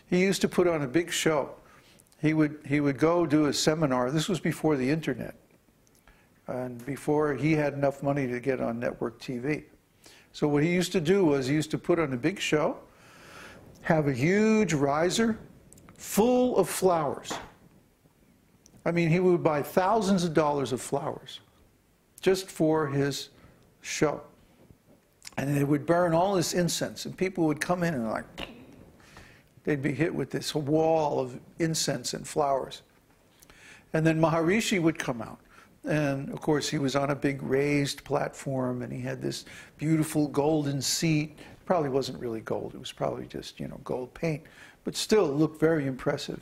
He used to put on a big show. He would go do a seminar. This was before the internet, and before he had enough money to get on network TV. So what he used to do was he used to put on a big show, have a huge riser full of flowers. I mean, he would buy thousands of dollars of flowers just for his show. And they would burn all this incense, and people would come in and they'd be hit with this wall of incense and flowers. And then Maharishi would come out. And of course, he was on a big raised platform, and he had this beautiful golden seat. Probably wasn't really gold. It was probably just, gold paint. But still, it looked very impressive,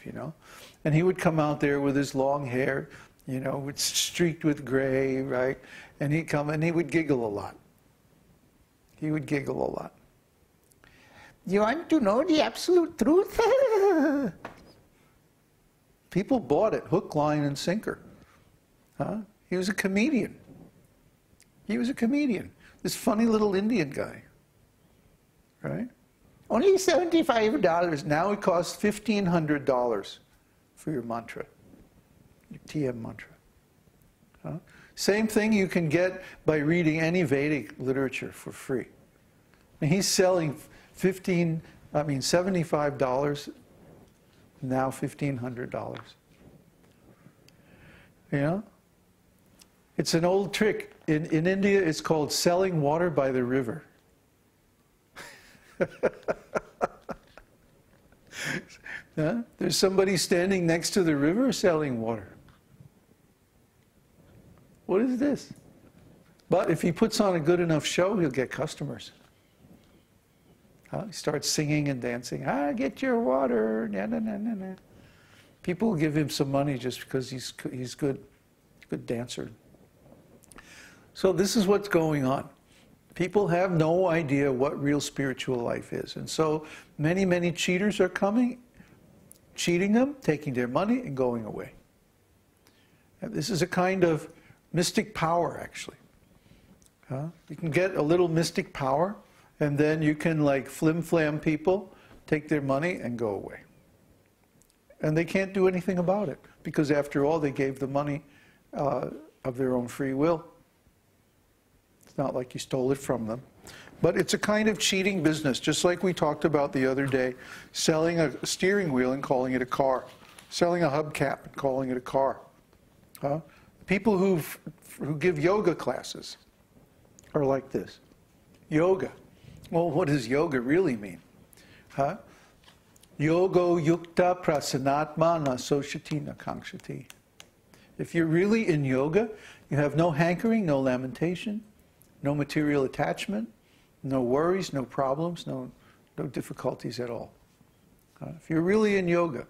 And he would come out there with his long hair, with streaked with gray, right? And he'd come and he would giggle a lot. He would giggle a lot. You want to know the absolute truth? People bought it, hook, line, and sinker. Huh? He was a comedian. He was a comedian. This funny little Indian guy. Right? Only $75. Now it costs $1,500 for your mantra, your TM mantra. Huh? Same thing you can get by reading any Vedic literature for free. And he's selling $75, now $1,500. It's an old trick. In India, it's called selling water by the river. There's somebody standing next to the river selling water. What is this? But if he puts on a good enough show, he'll get customers. He starts singing and dancing. Get your water. Na, na, na, na, na. People will give him some money just because he's good dancer. So this is what's going on. People have no idea what real spiritual life is. And so many, many cheaters are coming, cheating them, taking their money, and going away. And this is a kind of mystic power, actually. You can get a little mystic power, and then you can flim-flam people, take their money, and go away. And they can't do anything about it, because after all, they gave the money of their own free will. It's not like you stole it from them. But it's a kind of cheating business, just like we talked about the other day, selling a steering wheel and calling it a car, selling a hubcap and calling it a car. People who give yoga classes are like this. Yoga. Well, what does yoga really mean? Yogo yukta prasanatma na soshati na kankshati. If you're really in yoga, you have no hankering, no lamentation, no material attachment, no worries, no problems, no difficulties at all. If you're really in yoga.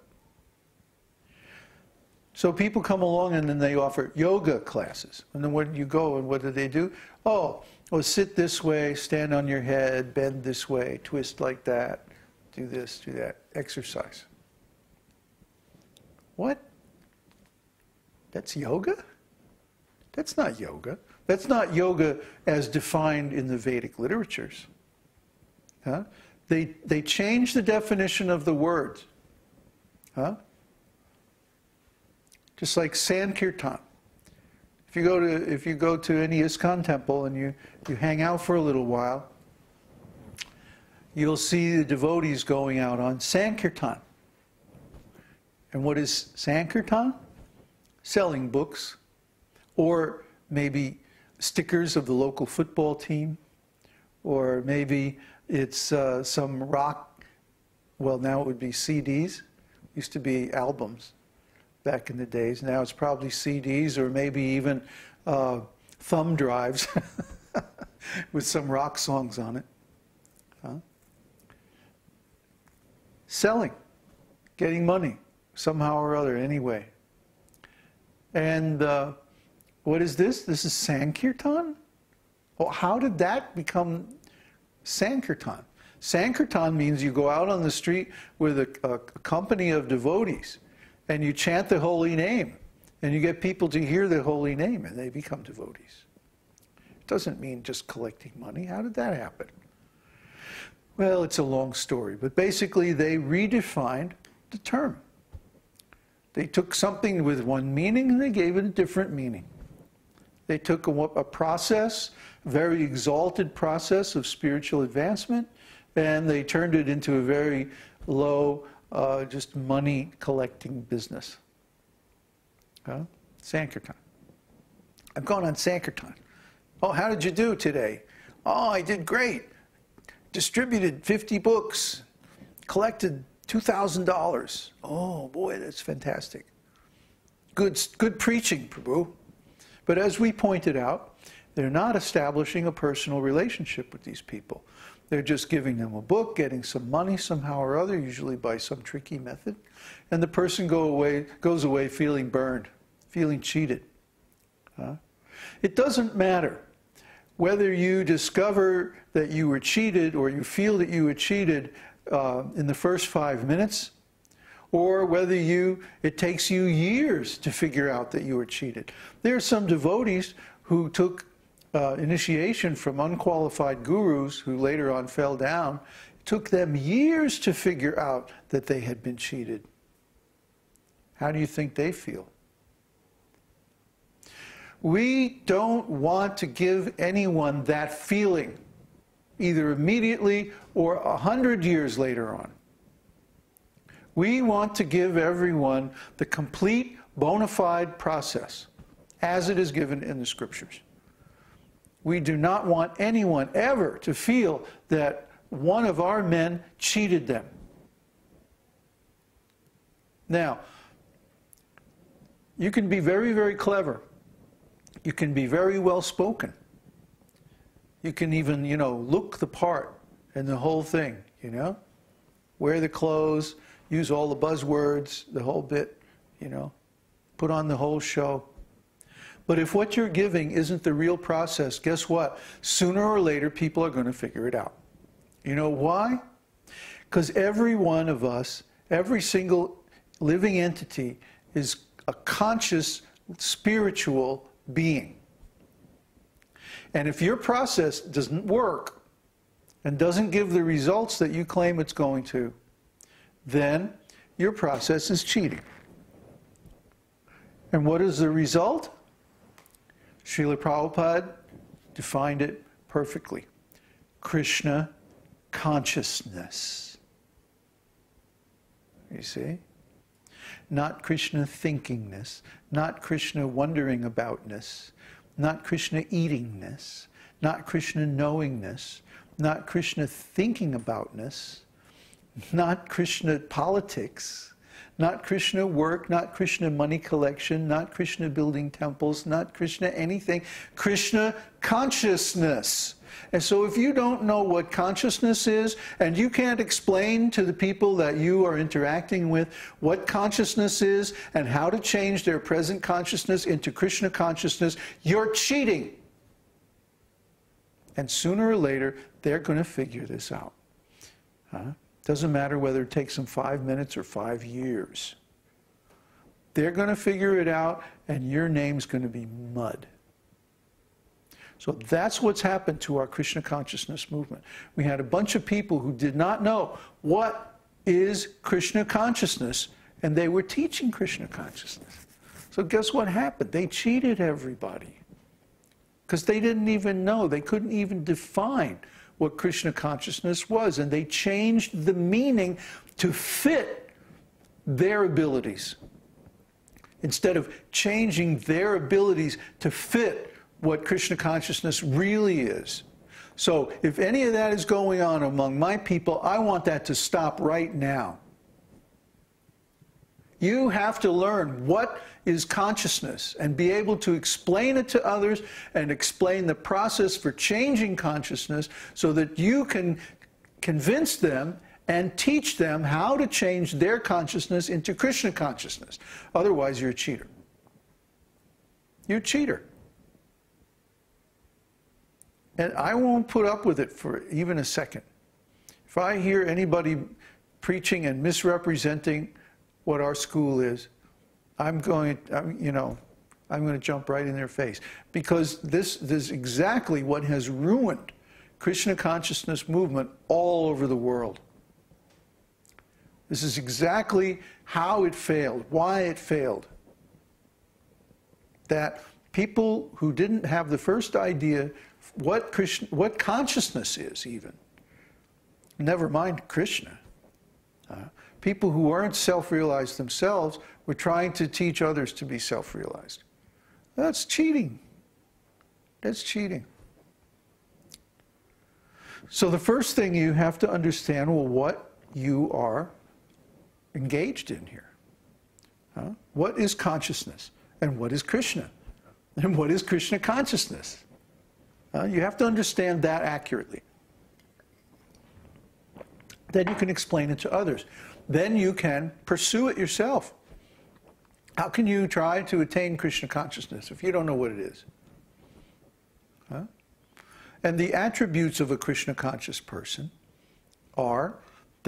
So people come along and then they offer yoga classes. And then when you go, and what do? Oh, sit this way, stand on your head, bend this way, twist like that, do this, do that, exercise. What? That's yoga? That's not yoga. That's not yoga as defined in the Vedic literatures. They changed the definition of the word. Just like Sankirtan. If you go to any ISKCON temple and you hang out for a little while, you'll see the devotees going out on Sankirtan. And what is Sankirtan? Selling books, or maybe stickers of the local football team, or maybe it's some rock, well, now it would be CDs, used to be albums back in the days. Now it's probably CDs, or maybe even thumb drives with some rock songs on it. Selling, getting money, somehow or other, anyway. And what is this? This is Sankirtan? Well, how did that become Sankirtan? Sankirtan means you go out on the street with a company of devotees and you chant the holy name, and you get people to hear the holy name, and they become devotees. It doesn't mean just collecting money. How did that happen? Well, it's a long story, but basically they redefined the term. They took something with one meaning and they gave it a different meaning. They took a process, a very exalted process of spiritual advancement, and they turned it into a very low, just money collecting business. Sankirtan. I've gone on Sankirtan. Oh, how did you do today? Oh, I did great. Distributed 50 books, collected $2,000. Oh boy, that's fantastic. Good preaching, Prabhu. But as we pointed out, they're not establishing a personal relationship with these people. They're just giving them a book, getting some money somehow or other, usually by some tricky method, and the person goes away feeling burned, feeling cheated. It doesn't matter whether you discover that you were cheated or you feel that you were cheated in the first 5 minutes, or whether it takes you years to figure out that you were cheated. There are some devotees who took initiation from unqualified gurus who later on fell down. It took them years to figure out that they had been cheated. How do you think they feel? We don't want to give anyone that feeling, either immediately or 100 years later on. We want to give everyone the complete bona fide process as it is given in the scriptures. We do not want anyone ever to feel that one of our men cheated them. Now, you can be very, very clever. You can be very well spoken. You can even, look the part and the whole thing, Wear the clothes, use all the buzzwords, the whole bit, Put on the whole show. But if what you're giving isn't the real process, guess what? Sooner or later, people are going to figure it out. You know why? Because every one of us, every single living entity is a conscious, spiritual being. And if your process doesn't work and doesn't give the results that you claim it's going to, then your process is cheating. And what is the result? Srila Prabhupada defined it perfectly. Krishna consciousness. You see? Not Krishna thinkingness, not Krishna wondering aboutness, not Krishna eatingness, not Krishna knowingness, not Krishna thinking aboutness, not Krishna politics, not Krishna work, not Krishna money collection, not Krishna building temples, not Krishna anything, Krishna consciousness. And so if you don't know what consciousness is, and you can't explain to the people that you are interacting with what consciousness is and how to change their present consciousness into Krishna consciousness, you're cheating. And sooner or later, they're going to figure this out. Doesn't matter whether it takes them 5 minutes or 5 years. They're going to figure it out, and your name's going to be mud. So that's what's happened to our Krishna consciousness movement. We had a bunch of people who did not know what is Krishna consciousness, and they were teaching Krishna consciousness. So guess what happened? They cheated everybody. Because they didn't even know. They couldn't even define what Krishna consciousness was, and they changed the meaning to fit their abilities. Instead of changing their abilities to fit what Krishna consciousness really is. So if any of that is going on among my people, I want that to stop right now. You have to learn what is consciousness and be able to explain it to others and explain the process for changing consciousness so that you can convince them and teach them how to change their consciousness into Krishna consciousness. Otherwise, you're a cheater. You're a cheater. And I won't put up with it for even a second. If I hear anybody preaching and misrepresenting what our school is, I'm going to jump right in their face. Because this is exactly what has ruined Krishna consciousness movement all over the world. This is exactly how it failed, why it failed. That people who didn't have the first idea what consciousness is even, never mind Krishna, people who aren't self-realized themselves were trying to teach others to be self-realized. That's cheating. That's cheating. So the first thing you have to understand, well, what you are engaged in here. What is consciousness? And what is Krishna? And what is Krishna consciousness? You have to understand that accurately. Then you can explain it to others. Then you can pursue it yourself. How can you try to attain Krishna consciousness if you don't know what it is? And the attributes of a Krishna conscious person are